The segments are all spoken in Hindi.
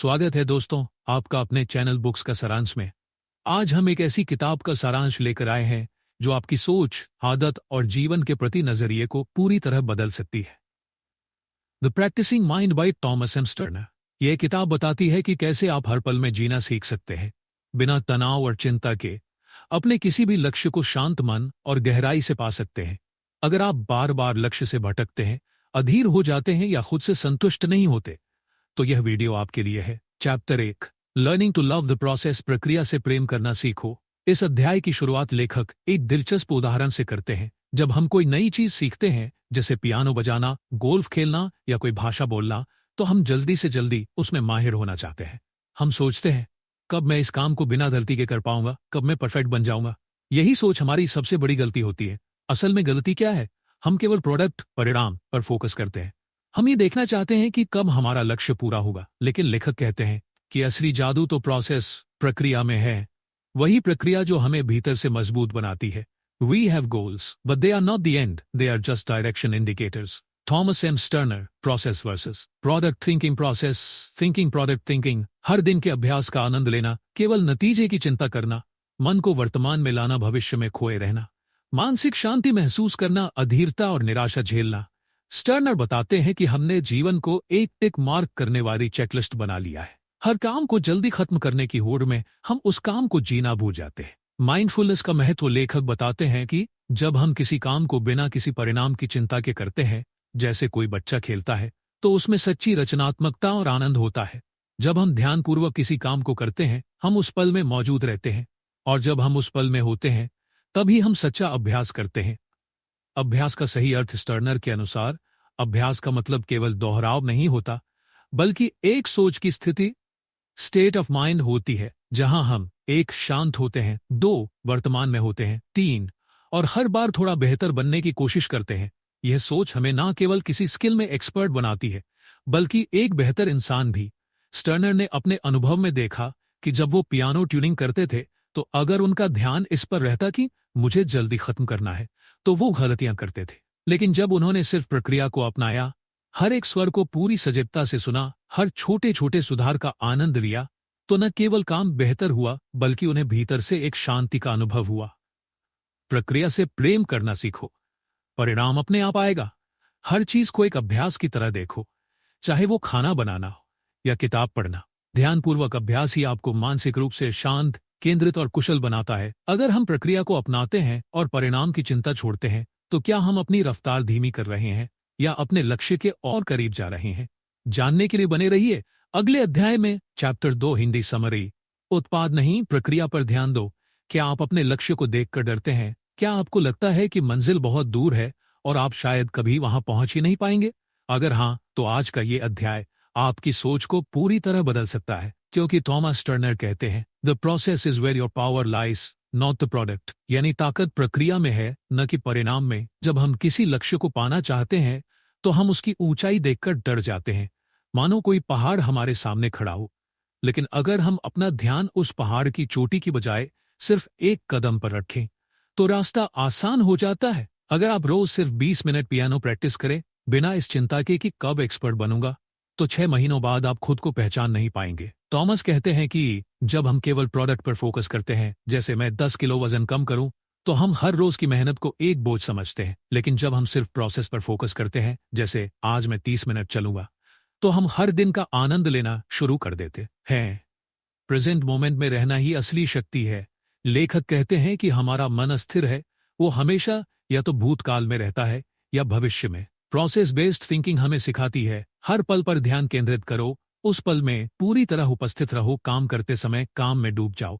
स्वागत है दोस्तों आपका अपने चैनल बुक्स का सारांश में। आज हम एक ऐसी किताब का सारांश लेकर आए हैं जो आपकी सोच, आदत और जीवन के प्रति नजरिए को पूरी तरह बदल सकती है। The practising mind by Thomas M Sterner. यह किताब बताती है कि कैसे आप हर पल में जीना सीख सकते हैं, बिना तनाव और चिंता के अपने किसी भी लक्ष्य को शांत मन और गहराई से पा सकते हैं। अगर आप बार बार लक्ष्य से भटकते हैं, अधीर हो जाते हैं या खुद से संतुष्ट नहीं होते, तो यह वीडियो आपके लिए है। Chapter 1, learning to love the process, प्रक्रिया से प्रेम करना सीखो। इस अध्याय की शुरुआत लेखक एक दिलचस्प उदाहरण से करते हैं। जब हम कोई नई चीज सीखते हैं, जैसे पियानो बजाना, गोल्फ खेलना या कोई भाषा बोलना, तो हम जल्दी से जल्दी उसमें माहिर होना चाहते हैं। हम सोचते हैं, कब मैं इस काम को बिना गलती के कर पाऊंगा, कब मैं परफेक्ट बन जाऊंगा। यही सोच हमारी सबसे बड़ी गलती होती है। असल में गलती क्या है? हम केवल प्रोडक्ट, परिणाम पर फोकस करते हैं। हम ये देखना चाहते हैं कि कब हमारा लक्ष्य पूरा होगा, लेकिन लेखक कहते हैं कि असली जादू तो प्रोसेस, प्रक्रिया में है। वही प्रक्रिया जो हमें भीतर से मजबूत बनाती है। We have goals but they are not the end, they are just direction indicators. Thomas M Sterner. Process versus product thinking. Process thinking, product thinking. हर दिन के अभ्यास का आनंद लेना, केवल नतीजे की चिंता करना, मन को वर्तमान में लाना, भविष्य में खोए रहना, मानसिक शांति महसूस करना, अधीरता और निराशा झेलना। स्टर्नर बताते हैं कि हमने जीवन को एक टिक मार्क करने वाली चेकलिस्ट बना लिया है। हर काम को जल्दी खत्म करने की होड़ में हम उस काम को जीना भूल जाते हैं। माइंडफुलनेस का महत्व लेखक बताते हैं कि जब हम किसी काम को बिना किसी परिणाम की चिंता के करते हैं, जैसे कोई बच्चा खेलता है, तो उसमें सच्ची रचनात्मकता और आनंद होता है। जब हम ध्यानपूर्वक किसी काम को करते हैं, हम उस पल में मौजूद रहते हैं, और जब हम उस पल में होते हैं, तभी हम सच्चा अभ्यास करते हैं। अभ्यास का सही अर्थ स्टर्नर के अनुसार अभ्यास का मतलब केवल दोहराव नहीं होता, बल्कि एक सोच की स्थिति, स्टेट ऑफ माइंड होती है, जहां हम 1 शांत होते हैं, 2 वर्तमान में होते हैं, 3 और हर बार थोड़ा बेहतर बनने की कोशिश करते हैं। यह सोच हमें ना केवल किसी स्किल में एक्सपर्ट बनाती है, बल्कि एक बेहतर इंसान भी। स्टर्नर ने अपने अनुभव में देखा कि जब वो पियानो ट्यूनिंग करते थे, तो अगर उनका ध्यान इस पर रहता कि मुझे जल्दी खत्म करना है, तो वो गलतियां करते थे। लेकिन जब उन्होंने सिर्फ प्रक्रिया को अपनाया, हर एक स्वर को पूरी सजगता से सुना, हर छोटे छोटे सुधार का आनंद लिया, तो न केवल काम बेहतर हुआ, बल्कि उन्हें भीतर से एक शांति का अनुभव हुआ। प्रक्रिया से प्रेम करना सीखो, परिणाम अपने आप आएगा। हर चीज को एक अभ्यास की तरह देखो, चाहे वो खाना बनाना हो या किताब पढ़ना। ध्यानपूर्वक अभ्यास ही आपको मानसिक रूप से शांत, केंद्रित और कुशल बनाता है। अगर हम प्रक्रिया को अपनाते हैं और परिणाम की चिंता छोड़ते हैं, तो क्या हम अपनी रफ्तार धीमी कर रहे हैं या अपने लक्ष्य के और करीब जा रहे हैं? जानने के लिए बने रहिए अगले अध्याय में। Chapter 2, Hindi summary. उत्पाद नहीं, प्रक्रिया पर ध्यान दो। क्या आप अपने लक्ष्य को देखकर डरते हैं? क्या आपको लगता है कि मंजिल बहुत दूर है और आप शायद कभी वहां पहुंच ही नहीं पाएंगे? अगर हाँ, तो आज का ये अध्याय आपकी सोच को पूरी तरह बदल सकता है, क्योंकि थॉमस स्टर्नर कहते हैं, the process is where your power lies, not the product. यानी ताकत प्रक्रिया में है, न कि परिणाम में। जब हम किसी लक्ष्य को पाना चाहते हैं, तो हम उसकी ऊंचाई देखकर डर जाते हैं, मानो कोई पहाड़ हमारे सामने खड़ा हो। लेकिन अगर हम अपना ध्यान उस पहाड़ की चोटी की बजाय सिर्फ एक कदम पर रखें, तो रास्ता आसान हो जाता है। अगर आप रोज सिर्फ 20 मिनट पियानो प्रैक्टिस करें, बिना इस चिंता के कि कब एक्सपर्ट बनूंगा, तो 6 महीनों बाद आप खुद को पहचान नहीं पाएंगे। थॉमस कहते हैं कि जब हम केवल प्रोडक्ट पर फोकस करते हैं, जैसे मैं 10 किलो वजन कम करूं, तो हम हर रोज की मेहनत को एक बोझ समझते हैं। लेकिन जब हम सिर्फ प्रोसेस पर फोकस करते हैं, जैसे आज मैं 30 मिनट चलूंगा, तो हम हर दिन का आनंद लेना शुरू कर देते हैं। प्रेजेंट मोमेंट में रहना ही असली शक्ति है। लेखक कहते हैं कि हमारा मन अस्थिर है, वो हमेशा या तो भूतकाल में रहता है या भविष्य में। प्रोसेस बेस्ड थिंकिंग हमें सिखाती है, हर पल पर ध्यान केंद्रित करो, उस पल में पूरी तरह उपस्थित रहो, काम करते समय काम में डूब जाओ।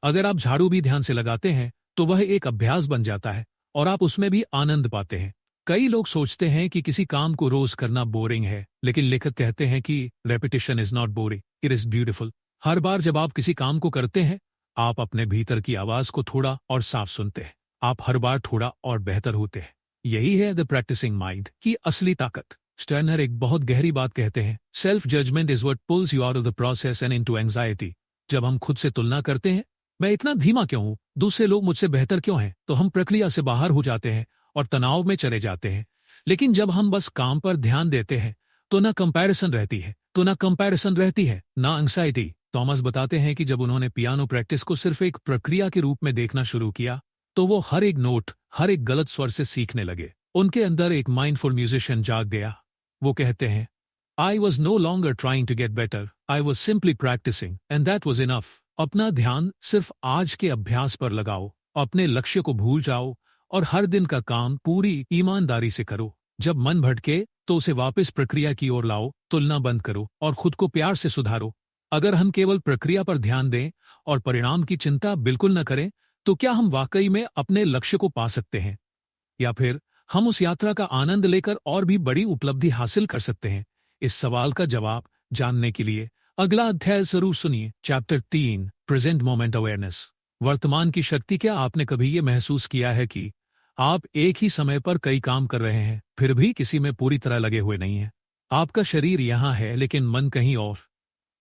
अगर आप झाड़ू भी ध्यान से लगाते हैं, तो वह एक अभ्यास बन जाता है और आप उसमें भी आनंद पाते हैं। कई लोग सोचते हैं कि किसी काम को रोज करना बोरिंग है, लेकिन लेखक कहते हैं कि repetition is not boring, it is beautiful. हर बार जब आप किसी काम को करते हैं, आप अपने भीतर की आवाज को थोड़ा और साफ सुनते हैं। आप हर बार थोड़ा और बेहतर होते हैं। यही है द प्रैक्टिसिंग माइंड की असली ताकत। स्टर्नर एक बहुत गहरी बात कहते हैं, self judgment is what pulls you out of the process and into anxiety. जब हम खुद से तुलना करते हैं, मैं इतना धीमा क्यों हूं, दूसरे लोग मुझसे बेहतर क्यों हैं, तो हम प्रक्रिया से बाहर हो जाते हैं और तनाव में चले जाते हैं। लेकिन जब हम बस काम पर ध्यान देते हैं, तो न कंपैरिजन रहती है, तो ना कंपैरिजन रहती है ना एंग्जाइटी। थॉमस बताते हैं कि जब उन्होंने पियानो प्रैक्टिस को सिर्फ एक प्रक्रिया के रूप में देखना शुरू किया तो वो हर एक नोट, हर एक गलत स्वर से सीखने लगे। उनके अंदर एक माइंडफुल म्यूजिशियन जाग गया। वो कहते हैं, I was no longer trying to get better, I was simply practising and that was enough. अपना ध्यान सिर्फ आज के अभ्यास पर लगाओ, अपने लक्ष्य को भूल जाओ और हर दिन का काम पूरी ईमानदारी से करो। जब मन भटके तो उसे वापस प्रक्रिया की ओर लाओ, तुलना बंद करो और खुद को प्यार से सुधारो। अगर हम केवल प्रक्रिया पर ध्यान दें और परिणाम की चिंता बिल्कुल न करें तो क्या हम वाकई में अपने लक्ष्य को पा सकते हैं, या फिर हम उस यात्रा का आनंद लेकर और भी बड़ी उपलब्धि हासिल कर सकते हैं? इस सवाल का जवाब जानने के लिए अगला अध्याय जरूर सुनिए। Chapter 3, present moment awareness. वर्तमान की शक्ति। क्या आपने कभी ये महसूस किया है कि आप एक ही समय पर कई काम कर रहे हैं फिर भी किसी में पूरी तरह लगे हुए नहीं हैं? आपका शरीर यहाँ है लेकिन मन कहीं और।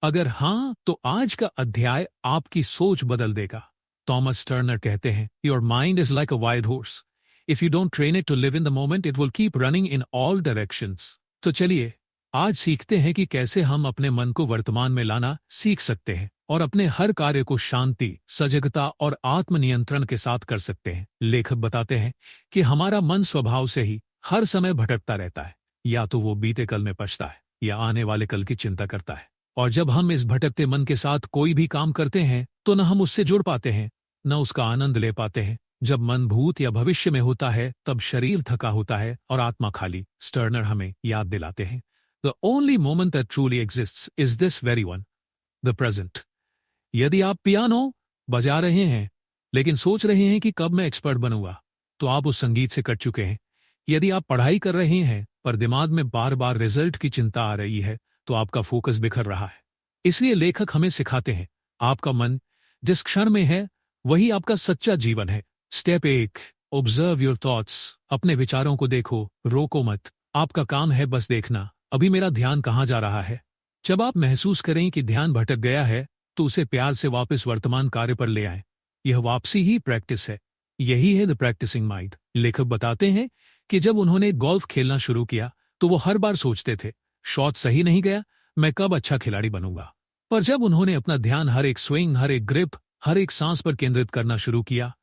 अगर हाँ, तो आज का अध्याय आपकी सोच बदल देगा। थॉमस टर्नर कहते हैं, your mind is like a wild horse, if you don't train it to live in the moment it will keep running in all directions. तो चलिए आज सीखते हैं कि कैसे हम अपने मन को वर्तमान में लाना सीख सकते हैं और अपने हर कार्य को शांति, सजगता और आत्मनियंत्रण के साथ कर सकते हैं। लेखक बताते हैं कि हमारा मन स्वभाव से ही हर समय भटकता रहता है, या तो वो बीते कल में पछता है या आने वाले कल की चिंता करता है। और जब हम इस भटकते मन के साथ कोई भी काम करते हैं तो न हम उससे जुड़ पाते हैं न उसका आनंद ले पाते हैं। जब मन भूत या भविष्य में होता है तब शरीर थका होता है और आत्मा खाली। स्टर्नर हमें याद दिलाते हैं, the only moment that truly exists is this very one, the present. यदि आप पियानो बजा रहे हैं लेकिन सोच रहे हैं कि कब मैं एक्सपर्ट बनूंगा, तो आप उस संगीत से कट चुके हैं। यदि आप पढ़ाई कर रहे हैं पर दिमाग में बार बार रिजल्ट की चिंता आ रही है, तो आपका फोकस बिखर रहा है। इसलिए लेखक हमें सिखाते हैं, आपका मन जिस क्षण में है वही आपका सच्चा जीवन है। Step 1, observe your thoughts. अपने विचारों को देखो, रोको मत। आपका काम है बस देखना, अभी मेरा ध्यान कहाँ जा रहा है। जब आप महसूस करें कि ध्यान भटक गया है तो उसे प्यार से वापस वर्तमान कार्य पर ले आएं। यह वापसी ही प्रैक्टिस है, यही है द प्रैक्टिसिंग माइंड। लेखक बताते हैं कि जब उन्होंने गोल्फ खेलना शुरू किया तो वो हर बार सोचते थे, शॉट सही नहीं गया, मैं कब अच्छा खिलाड़ी बनूंगा। पर जब उन्होंने अपना ध्यान हर एक स्विंग, हर एक ग्रिप, हर एक सांस पर केंद्रित करना शुरू किया,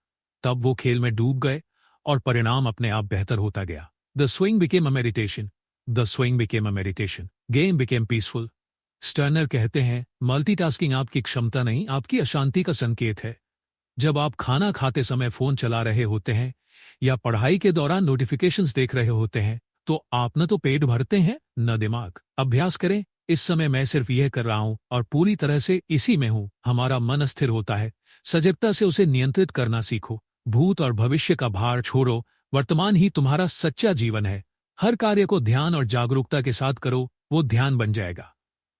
तब वो खेल में डूब गए और परिणाम अपने आप बेहतर होता गया। The swing became a meditation, the swing became a meditation, game became peaceful. Sterner कहते हैं, मल्टीटास्किंग आपकी क्षमता नहीं, आपकी अशांति का संकेत है। जब आप खाना खाते समय फोन चला रहे होते हैं या पढ़ाई के दौरान नोटिफिकेशंस देख रहे होते हैं, तो आप न तो पेट भरते हैं न दिमाग। अभ्यास करें, इस समय मैं सिर्फ यह कर रहा हूं और पूरी तरह से इसी में हूं। हमारा मन स्थिर होता है, सजगता से उसे नियंत्रित करना सीखो। भूत और भविष्य का भार छोड़ो, वर्तमान ही तुम्हारा सच्चा जीवन है। हर कार्य को ध्यान और जागरूकता के साथ करो, वो ध्यान बन जाएगा।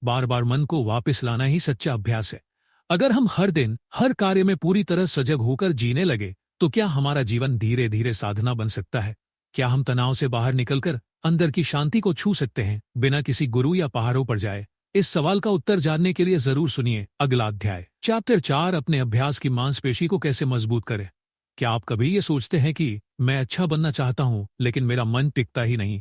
बार बार मन को वापस लाना ही सच्चा अभ्यास है। अगर हम हर दिन हर कार्य में पूरी तरह सजग होकर जीने लगे तो क्या हमारा जीवन धीरे धीरे साधना बन सकता है? क्या हम तनाव से बाहर निकलकर अंदर की शांति को छू सकते हैं बिना किसी गुरु या पहाड़ों पर जाए? इस सवाल का उत्तर जानने के लिए जरूर सुनिए अगला अध्याय। चैप्टर 4, अपने अभ्यास की मांसपेशी को कैसे मजबूत करें। क्या आप कभी ये सोचते हैं कि मैं अच्छा बनना चाहता हूं लेकिन मेरा मन टिकता ही नहीं,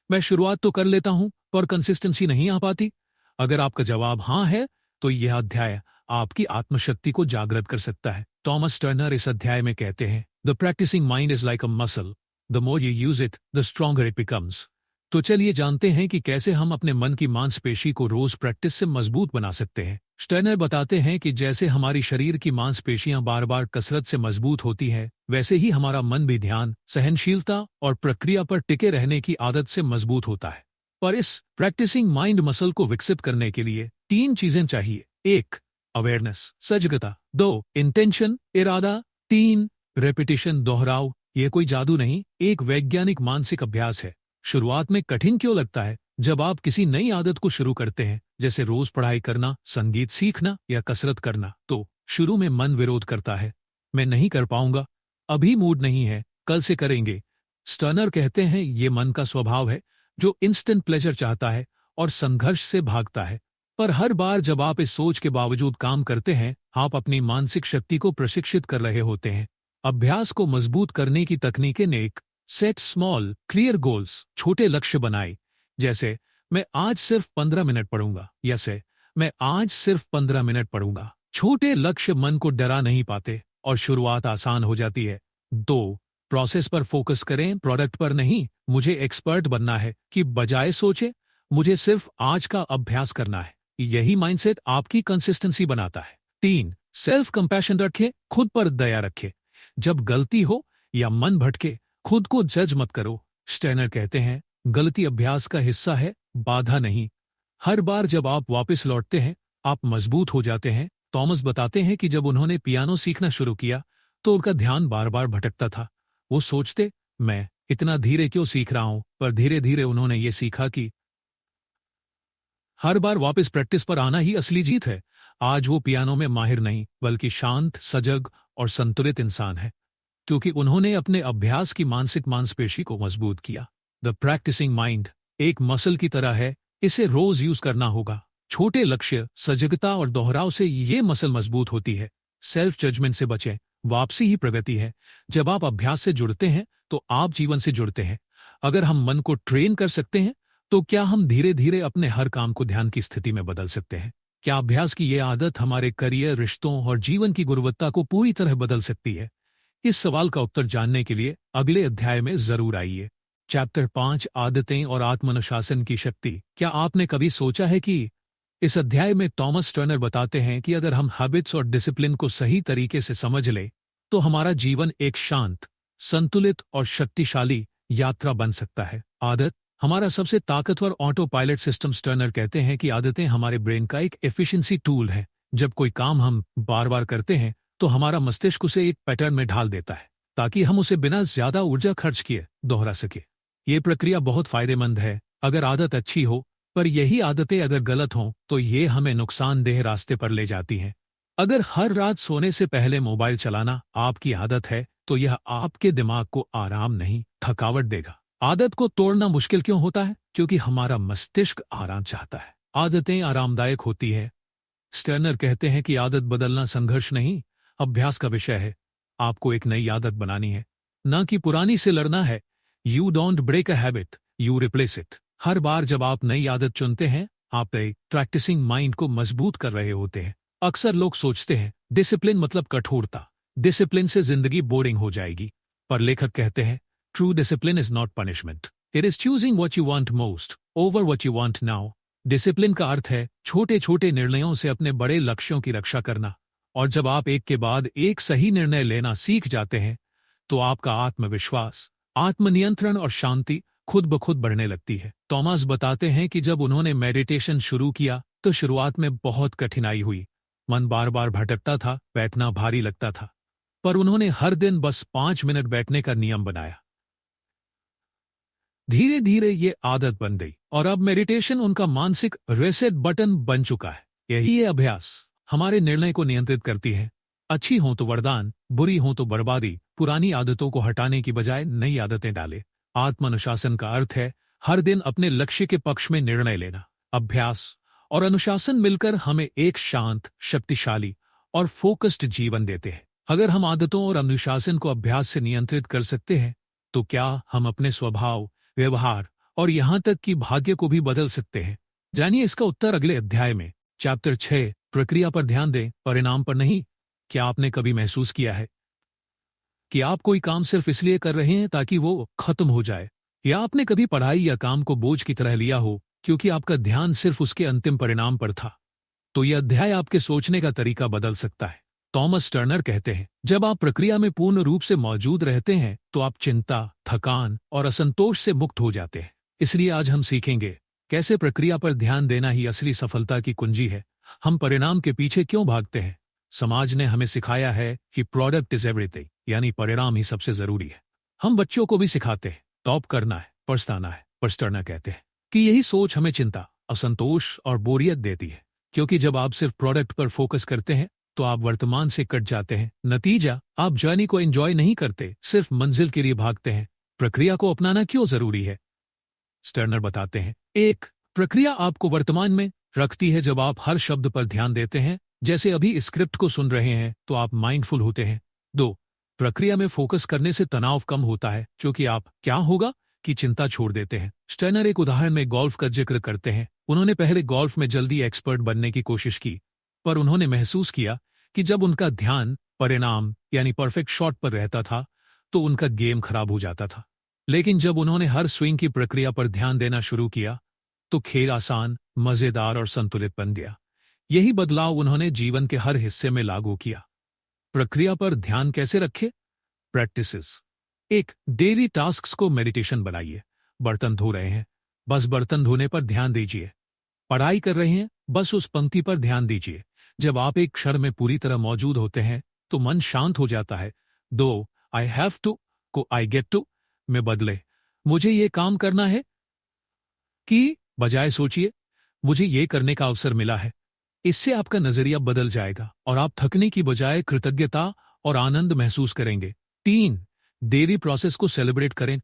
मैं शुरुआत तो कर लेता हूं पर कंसिस्टेंसी नहीं आ पाती? अगर आपका जवाब हाँ है तो यह अध्याय आपकी आत्मशक्ति को जागृत कर सकता है। थॉमस टर्नर इस अध्याय में कहते हैं, the practising mind is like a muscle, the more you use it the stronger it becomes. तो चलिए जानते हैं कि कैसे हम अपने मन की मांसपेशी को रोज प्रैक्टिस से मजबूत बना सकते हैं। स्टर्नर बताते हैं कि जैसे हमारी शरीर की मांसपेशियां बार बार कसरत से मजबूत होती है, वैसे ही हमारा मन भी ध्यान, सहनशीलता और प्रक्रिया पर टिके रहने की आदत से मजबूत होता है। पर इस प्रैक्टिसिंग माइंड मसल को विकसित करने के लिए 3 चीजें चाहिए। 1, अवेयरनेस, सजगता। 2, इंटेंशन, इरादा। 3, रेपिटेशन, दोहराव। यह कोई जादू नहीं, एक वैज्ञानिक मानसिक अभ्यास है। शुरुआत में कठिन क्यों लगता है? जब आप किसी नई आदत को शुरू करते हैं, जैसे रोज पढ़ाई करना, संगीत सीखना या कसरत करना, तो शुरू में मन विरोध करता है, मैं नहीं कर पाऊंगा, अभी मूड नहीं है, कल से करेंगे। स्टर्नर कहते हैं ये मन का स्वभाव है जो इंस्टेंट प्लेजर चाहता है और संघर्ष से भागता है। पर हर बार जब आप इस सोच के बावजूद काम करते हैं, आप अपनी मानसिक शक्ति को प्रशिक्षित कर रहे होते हैं। अभ्यास को मजबूत करने की तकनीकें ने एक सेट स्मॉल क्लियर गोल्स, छोटे लक्ष्य बनाए, जैसे मैं आज सिर्फ 15 मिनट पढ़ूंगा, या से मैं आज सिर्फ 15 मिनट पढ़ूंगा। छोटे लक्ष्य मन को डरा नहीं पाते और शुरुआत आसान हो जाती है। 2. प्रोसेस पर फोकस करें, प्रोडक्ट पर नहीं। मुझे एक्सपर्ट बनना है कि बजाय सोचे मुझे सिर्फ आज का अभ्यास करना है। यही माइंडसेट आपकी कंसिस्टेंसी बनाता है। 3. सेल्फ कंपैशन रखें, खुद पर दया रखें। जब गलती हो या मन भटके, खुद को जज मत करो। स्टेनर कहते हैं, गलती अभ्यास का हिस्सा है, बाधा नहीं। हर बार जब आप वापस लौटते हैं, आप मजबूत हो जाते हैं। थॉमस बताते हैं कि जब उन्होंने पियानो सीखना शुरू किया तो उनका ध्यान बार बार भटकता था। वो सोचते, मैं इतना धीरे क्यों सीख रहा हूं, पर धीरे धीरे उन्होंने ये सीखा कि हर बार वापस प्रैक्टिस पर आना ही असली जीत है। आज वो पियानो में माहिर नहीं, बल्कि शांत, सजग और संतुलित इंसान है, क्योंकि उन्होंने अपने अभ्यास की मानसिक मांसपेशी को मजबूत किया। द प्रैक्टिसिंग माइंड एक मसल की तरह है, इसे रोज यूज करना होगा। छोटे लक्ष्य, सजगता और दोहराव से ये मसल मजबूत होती है। सेल्फ जजमेंट से बचें, वापसी ही प्रगति है। जब आप अभ्यास से जुड़ते हैं तो आप जीवन से जुड़ते हैं। अगर हम मन को ट्रेन कर सकते हैं तो क्या हम धीरे धीरे अपने हर काम को ध्यान की स्थिति में बदल सकते हैं? क्या अभ्यास की ये आदत हमारे करियर, रिश्तों और जीवन की गुणवत्ता को पूरी तरह बदल सकती है? इस सवाल का उत्तर जानने के लिए अगले अध्याय में जरूर आइए। चैप्टर 5, आदतें और आत्मानुशासन की शक्ति। क्या आपने कभी सोचा है कि इस अध्याय में थॉमस टर्नर बताते हैं कि अगर हम हैबिट्स और डिसिप्लिन को सही तरीके से समझ लें तो हमारा जीवन एक शांत, संतुलित और शक्तिशाली यात्रा बन सकता है। आदत हमारा सबसे ताकतवर ऑटो पायलट सिस्टम। टर्नर कहते हैं कि आदतें हमारे ब्रेन का एक एफिशिएंसी टूल है। जब कोई काम हम बार बार करते हैं तो हमारा मस्तिष्क उसे एक पैटर्न में ढाल देता है ताकि हम उसे बिना ज्यादा ऊर्जा खर्च किए दोहरा सके। ये प्रक्रिया बहुत फायदेमंद है अगर आदत अच्छी हो, पर यही आदतें अगर गलत हों तो ये हमें नुकसानदेह रास्ते पर ले जाती हैं। अगर हर रात सोने से पहले मोबाइल चलाना आपकी आदत है तो यह आपके दिमाग को आराम नहीं, थकावट देगा। आदत को तोड़ना मुश्किल क्यों होता है? क्योंकि हमारा मस्तिष्क आराम चाहता है। आदतें आरामदायक होती है। स्टर्नर कहते हैं कि आदत बदलना संघर्ष नहीं, अभ्यास का विषय है। आपको एक नई आदत बनानी है, न कि पुरानी से लड़ना है। You don't break a habit, you replace it. हर बार जब आप नई आदत चुनते हैं, आप एक प्रैक्टिसिंग माइंड को मजबूत कर रहे होते हैं। अक्सर लोग सोचते हैं डिसिप्लिन मतलब कठोरता, डिसिप्लिन से जिंदगी बोरिंग हो जाएगी। पर लेखक कहते हैं true discipline is not punishment, it is choosing what you want most over what you want now. Discipline का अर्थ है छोटे छोटे निर्णयों से अपने बड़े लक्ष्यों की रक्षा करना। और जब आप एक के बाद एक सही निर्णय लेना सीख जाते हैं तो आपका आत्मविश्वास, आत्मनियंत्रण और शांति खुद ब खुद बढ़ने लगती है। थॉमस बताते हैं कि जब उन्होंने मेडिटेशन शुरू किया तो शुरुआत में बहुत कठिनाई हुई। मन बार बार भटकता था, बैठना भारी लगता था, पर उन्होंने हर दिन बस 5 मिनट बैठने का नियम बनाया। धीरे धीरे ये आदत बन गई और अब मेडिटेशन उनका मानसिक रीसेट बटन बन चुका है। यही ये अभ्यास हमारे निर्णय को नियंत्रित करती है। अच्छी हो तो वरदान, बुरी हो तो बर्बादी। पुरानी आदतों को हटाने की बजाय नई आदतें डाले। आत्मानुशासन का अर्थ है हर दिन अपने लक्ष्य के पक्ष में निर्णय लेना। अभ्यास और अनुशासन मिलकर हमें एक शांत, शक्तिशाली और फोकस्ड जीवन देते हैं। अगर हम आदतों और अनुशासन को अभ्यास से नियंत्रित कर सकते हैं तो क्या हम अपने स्वभाव, व्यवहार और यहां तक कि भाग्य को भी बदल सकते हैं? जानिए इसका उत्तर अगले अध्याय में। चैप्टर 6, प्रक्रिया पर ध्यान दें, परिणाम पर नहीं। क्या आपने कभी महसूस किया है कि आप कोई काम सिर्फ इसलिए कर रहे हैं ताकि वो खत्म हो जाए? या आपने कभी पढ़ाई या काम को बोझ की तरह लिया हो क्योंकि आपका ध्यान सिर्फ उसके अंतिम परिणाम पर था? तो यह अध्याय आपके सोचने का तरीका बदल सकता है। थॉमस टर्नर कहते हैं जब आप प्रक्रिया में पूर्ण रूप से मौजूद रहते हैं तो आप चिंता, थकान और असंतोष से मुक्त हो जाते हैं। इसलिए आज हम सीखेंगे कैसे प्रक्रिया पर ध्यान देना ही असली सफलता की कुंजी है। हम परिणाम के पीछे क्यों भागते हैं? समाज ने हमें सिखाया है कि प्रोडक्ट इज एवरीथिंग, यानी परिणाम ही सबसे जरूरी है। हम बच्चों को भी सिखाते हैं टॉप करना है, पछताना है। पर टर्नर कहते हैं कि यही सोच हमें चिंता, असंतोष और बोरियत देती है, क्योंकि जब आप सिर्फ प्रोडक्ट पर फोकस करते हैं तो आप वर्तमान से कट जाते हैं। नतीजा, आप जर्नी को एंजॉय नहीं करते, सिर्फ मंजिल के लिए भागते हैं। प्रक्रिया को अपनाना क्यों जरूरी है? टर्नर बताते हैं 1. प्रक्रिया आपको वर्तमान में रखती है। जब आप हर शब्द पर ध्यान देते हैं, जैसे अभी स्क्रिप्ट को सुन रहे हैं, तो आप माइंडफुल होते हैं। 2. प्रक्रिया में फोकस करने से तनाव कम होता है, क्योंकि आप क्या होगा की चिंता छोड़ देते हैं। स्टर्नर एक उदाहरण में गोल्फ का जिक्र करते हैं। उन्होंने पहले गोल्फ में जल्दी एक्सपर्ट बनने की कोशिश की, पर उन्होंने महसूस किया कि जब उनका ध्यान परिणाम यानी परफेक्ट शॉट पर रहता था तो उनका गेम खराब हो जाता था। लेकिन जब उन्होंने हर स्विंग की प्रक्रिया पर ध्यान देना शुरू किया तो खेल आसान, मजेदार और संतुलित बन गया। यही बदलाव उन्होंने जीवन के हर हिस्से में लागू किया। प्रक्रिया पर ध्यान कैसे रखें? प्रैक्टिसेस। एक, डेली टास्क्स को मेडिटेशन बनाइए। बर्तन धो रहे हैं, बस बर्तन धोने पर ध्यान दीजिए। पढ़ाई कर रहे हैं, बस उस पंक्ति पर ध्यान दीजिए। जब आप एक क्षण में पूरी तरह मौजूद होते हैं तो मन शांत हो जाता है। 2, आई हैव टू को आई गेट टू में बदले। मुझे ये काम करना है कि बजाय सोचिए मुझे ये करने का अवसर मिला है। इससे आपका नजरिया बदल जाएगा और आप थकने की बजाय कृतज्ञता और आनंद महसूस करेंगे। 3, देरी प्रोसेस को सेलिब्रेट करें।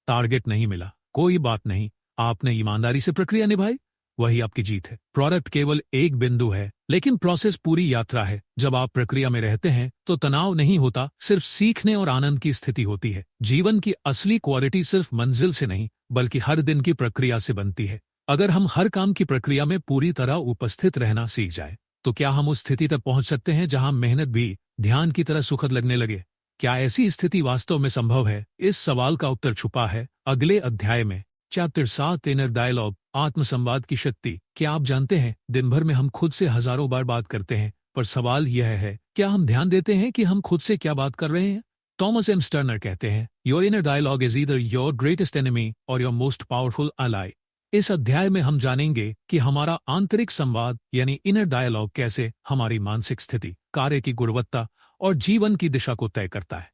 टारगेट नहीं मिला, कोई बात नहीं, आपने ईमानदारी से प्रक्रिया निभाई, वही आपकी जीत है। प्रोडक्ट केवल एक बिंदु है, लेकिन प्रोसेस पूरी यात्रा है। जब आप प्रक्रिया में रहते हैं तो तनाव नहीं होता, सिर्फ सीखने और आनंद की स्थिति होती है। जीवन की असली क्वालिटी सिर्फ मंजिल से नहीं बल्कि हर दिन की प्रक्रिया से बनती है। अगर हम हर काम की प्रक्रिया में पूरी तरह उपस्थित रहना सीख जाए तो क्या हम उस स्थिति तक पहुंच सकते हैं जहां मेहनत भी ध्यान की तरह सुखद लगने लगे? क्या ऐसी स्थिति वास्तव में संभव है? इस सवाल का उत्तर छुपा है अगले अध्याय में। चैप्टर 7, इनर डायलॉग, आत्मसंवाद की शक्ति। क्या आप जानते हैं, दिन भर में हम खुद से हजारों बार बात करते हैं, पर सवाल यह है क्या हम ध्यान देते हैं कि हम खुद से क्या बात कर रहे हैं? थॉमस एम स्टर्नर कहते हैं, your inner dialogue is either your greatest enemy और योर मोस्ट पावरफुल अलाई। इस अध्याय में हम जानेंगे कि हमारा आंतरिक संवाद यानी इनर डायलॉग कैसे हमारी मानसिक स्थिति, कार्य की गुणवत्ता और जीवन की दिशा को तय करता है।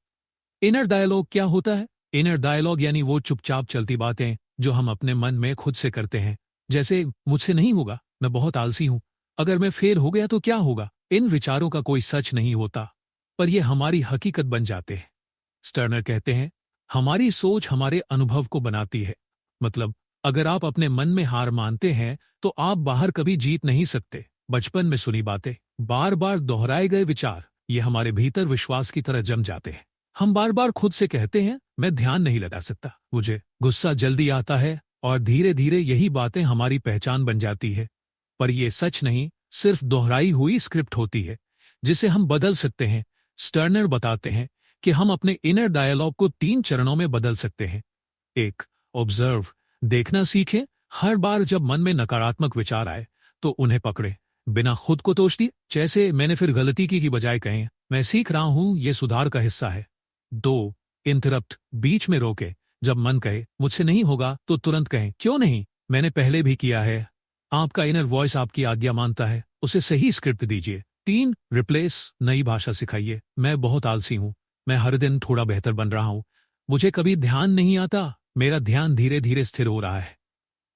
इनर डायलॉग क्या होता है? इनर डायलॉग यानी वो चुपचाप चलती बातें जो हम अपने मन में खुद से करते हैं, जैसे मुझसे नहीं होगा, मैं बहुत आलसी हूं, अगर मैं फेल हो गया तो क्या होगा। इन विचारों का कोई सच नहीं होता, पर ये हमारी हकीकत बन जाते हैं। स्टर्नर कहते हैं, हमारी सोच हमारे अनुभव को बनाती है। मतलब अगर आप अपने मन में हार मानते हैं तो आप बाहर कभी जीत नहीं सकते। बचपन में सुनी बातें, बार बार दोहराए गए विचार, ये हमारे भीतर विश्वास की तरह जम जाते हैं। हम बार बार खुद से कहते हैं, मैं ध्यान नहीं लगा सकता, मुझे गुस्सा जल्दी आता है, और धीरे धीरे यही बातें हमारी पहचान बन जाती है। पर यह सच नहीं, सिर्फ दोहराई हुई स्क्रिप्ट होती है जिसे हम बदल सकते हैं। स्टर्नर बताते हैं कि हम अपने इनर डायलॉग को 3 चरणों में बदल सकते हैं। 1, ऑब्जर्व, देखना सीखें। हर बार जब मन में नकारात्मक विचार आए तो उन्हें पकड़े, बिना खुद को दोष दिए। जैसे मैंने फिर गलती की बजाय कहें, मैं सीख रहा हूं, ये सुधार का हिस्सा है। 2, इंटरप्ट, बीच में रोके। जब मन कहे मुझसे नहीं होगा तो तुरंत कहें, क्यों नहीं, मैंने पहले भी किया है। आपका इनर वॉइस आपकी आज्ञा मानता है, उसे सही स्क्रिप्ट दीजिए। 3, रिप्लेस, नई भाषा सिखाइए। मैं बहुत आलसी हूं, मैं हर दिन थोड़ा बेहतर बन रहा हूं, मुझे कभी ध्यान नहीं आता, मेरा ध्यान धीरे धीरे स्थिर हो रहा है।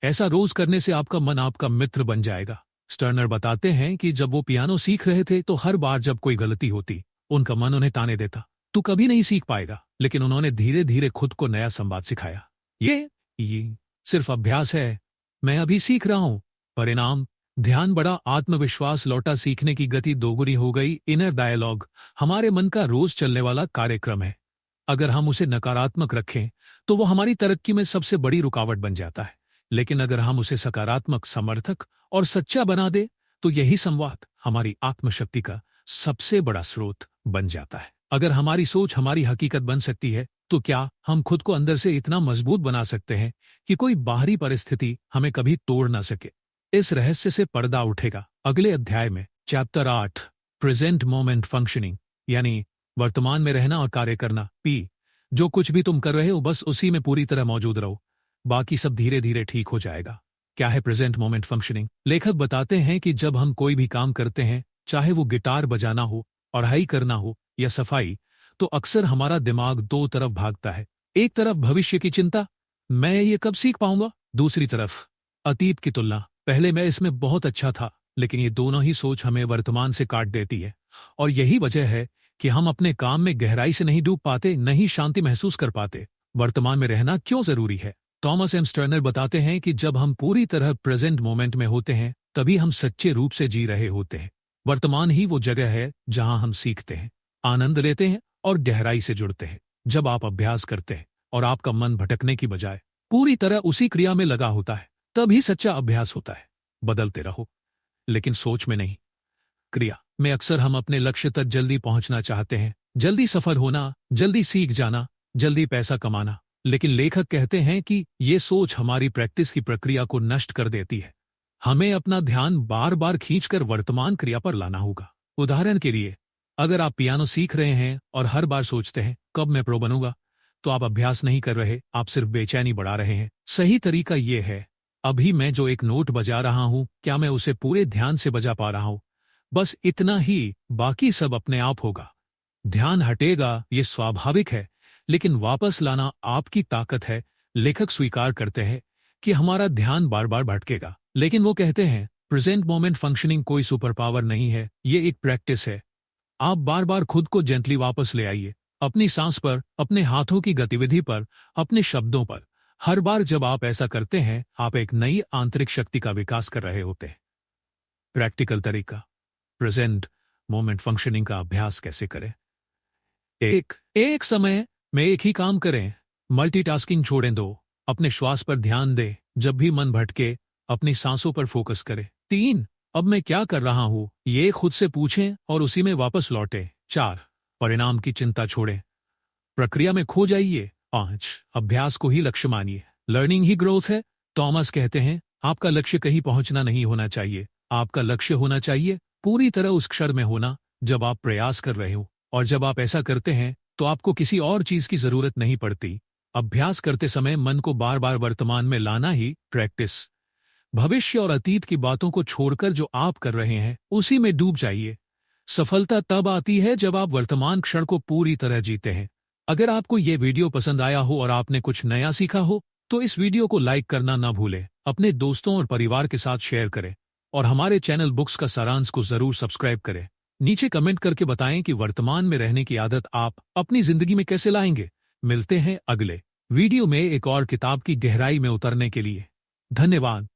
ऐसा रोज करने से आपका मन आपका मित्र बन जाएगा। स्टर्नर बताते हैं कि जब वो पियानो सीख रहे थे तो हर बार जब कोई गलती होती उनका मन उन्हें ताने देता, तू कभी नहीं सीख पाएगा। लेकिन उन्होंने धीरे धीरे खुद को नया संवाद सिखाया, ये सिर्फ अभ्यास है, मैं अभी सीख रहा हूं। परिणाम, ध्यान बढ़ा, आत्मविश्वास लौटा, सीखने की गति दोगुनी हो गई। इनर डायलॉग हमारे मन का रोज चलने वाला कार्यक्रम है। अगर हम उसे नकारात्मक रखें तो वो हमारी तरक्की में सबसे बड़ी रुकावट बन जाता है, लेकिन अगर हम उसे सकारात्मक, समर्थक और सच्चा बना दे तो यही संवाद हमारी आत्मशक्ति का सबसे बड़ा स्रोत बन जाता है। अगर हमारी सोच हमारी हकीकत बन सकती है तो क्या हम खुद को अंदर से इतना मजबूत बना सकते हैं कि कोई बाहरी परिस्थिति हमें कभी तोड़ ना सके। इस रहस्य से पर्दा उठेगा अगले अध्याय में। चैप्टर 8, प्रेजेंट मोमेंट फंक्शनिंग, यानी वर्तमान में रहना और कार्य करना। पी, जो कुछ भी तुम कर रहे हो बस उसी में पूरी तरह मौजूद रहो, बाकी सब धीरे धीरे ठीक हो जाएगा। क्या है प्रेजेंट मोमेंट फंक्शनिंग? लेखक बताते हैं कि जब हम कोई भी काम करते हैं, चाहे वो गिटार बजाना हो, पढ़ाई करना हो या सफाई, तो अक्सर हमारा दिमाग 2 तरफ भागता है। एक तरफ भविष्य की चिंता, मैं ये कब सीख पाऊंगा, दूसरी तरफ अतीत की तुलना, पहले मैं इसमें बहुत अच्छा था। लेकिन ये दोनों ही सोच हमें वर्तमान से काट देती है, और यही वजह है कि हम अपने काम में गहराई से नहीं डूब पाते, नहीं शांति महसूस कर पाते। वर्तमान में रहना क्यों जरूरी है? थॉमस एम स्टर्नर बताते हैं कि जब हम पूरी तरह प्रेजेंट मोमेंट में होते हैं तभी हम सच्चे रूप से जी रहे होते हैं। वर्तमान ही वो जगह है जहां हम सीखते हैं, आनंद लेते हैं और गहराई से जुड़ते हैं। जब आप अभ्यास करते हैं और आपका मन भटकने की बजाय पूरी तरह उसी क्रिया में लगा होता है, तभी सच्चा अभ्यास होता है। बदलते रहो, लेकिन सोच में नहीं, क्रिया में। अक्सर हम अपने लक्ष्य तक जल्दी पहुंचना चाहते हैं, जल्दी सफल होना, जल्दी सीख जाना, जल्दी पैसा कमाना। लेकिन लेखक कहते हैं कि ये सोच हमारी प्रैक्टिस की प्रक्रिया को नष्ट कर देती है। हमें अपना ध्यान बार बार खींचकर वर्तमान क्रिया पर लाना होगा। उदाहरण के लिए, अगर आप पियानो सीख रहे हैं और हर बार सोचते हैं कब मैं प्रो बनूंगा, तो आप अभ्यास नहीं कर रहे, आप सिर्फ बेचैनी बढ़ा रहे हैं। सही तरीका ये है, अभी मैं जो एक नोट बजा रहा हूं, क्या मैं उसे पूरे ध्यान से बजा पा रहा हूं? बस इतना ही, बाकी सब अपने आप होगा। ध्यान हटेगा, ये स्वाभाविक है, लेकिन वापस लाना आपकी ताकत है। लेखक स्वीकार करते हैं कि हमारा ध्यान बार बार भटकेगा, लेकिन वो कहते हैं प्रेजेंट मोमेंट फंक्शनिंग कोई सुपर पावर नहीं है, ये एक प्रैक्टिस है। आप बार बार खुद को जेंटली वापस ले आइए, अपनी सांस पर, अपने हाथों की गतिविधि पर, अपने शब्दों पर। हर बार जब आप ऐसा करते हैं, आप एक नई आंतरिक शक्ति का विकास कर रहे होते हैं। प्रैक्टिकल तरीका, प्रेजेंट मोमेंट फंक्शनिंग का अभ्यास कैसे करें? एक समय में एक ही काम करें, मल्टीटास्किंग छोड़ें दो, अपने श्वास पर ध्यान दें, जब भी मन भटके अपनी सांसों पर फोकस करें। 3, अब मैं क्या कर रहा हूं, ये खुद से पूछें और उसी में वापस लौटें। 4, परिणाम की चिंता छोड़ें, प्रक्रिया में खो जाइए। 5, अभ्यास को ही लक्ष्य मानिए, लर्निंग ही ग्रोथ है। थॉमस कहते हैं, आपका लक्ष्य कहीं पहुंचना नहीं होना चाहिए, आपका लक्ष्य होना चाहिए पूरी तरह उस क्षण में होना जब आप प्रयास कर रहे हो। और जब आप ऐसा करते हैं तो आपको किसी और चीज की जरूरत नहीं पड़ती। अभ्यास करते समय मन को बार बार वर्तमान में लाना ही प्रैक्टिस। भविष्य और अतीत की बातों को छोड़कर जो आप कर रहे हैं उसी में डूब जाइए। सफलता तब आती है जब आप वर्तमान क्षण को पूरी तरह जीते हैं। अगर आपको ये वीडियो पसंद आया हो और आपने कुछ नया सीखा हो तो इस वीडियो को लाइक करना ना भूलें, अपने दोस्तों और परिवार के साथ शेयर करें और हमारे चैनल बुक्स का सारांश को जरूर सब्सक्राइब करें। नीचे कमेंट करके बताएं कि वर्तमान में रहने की आदत आप अपनी जिंदगी में कैसे लाएंगे। मिलते हैं अगले वीडियो में एक और किताब की गहराई में उतरने के लिए। धन्यवाद।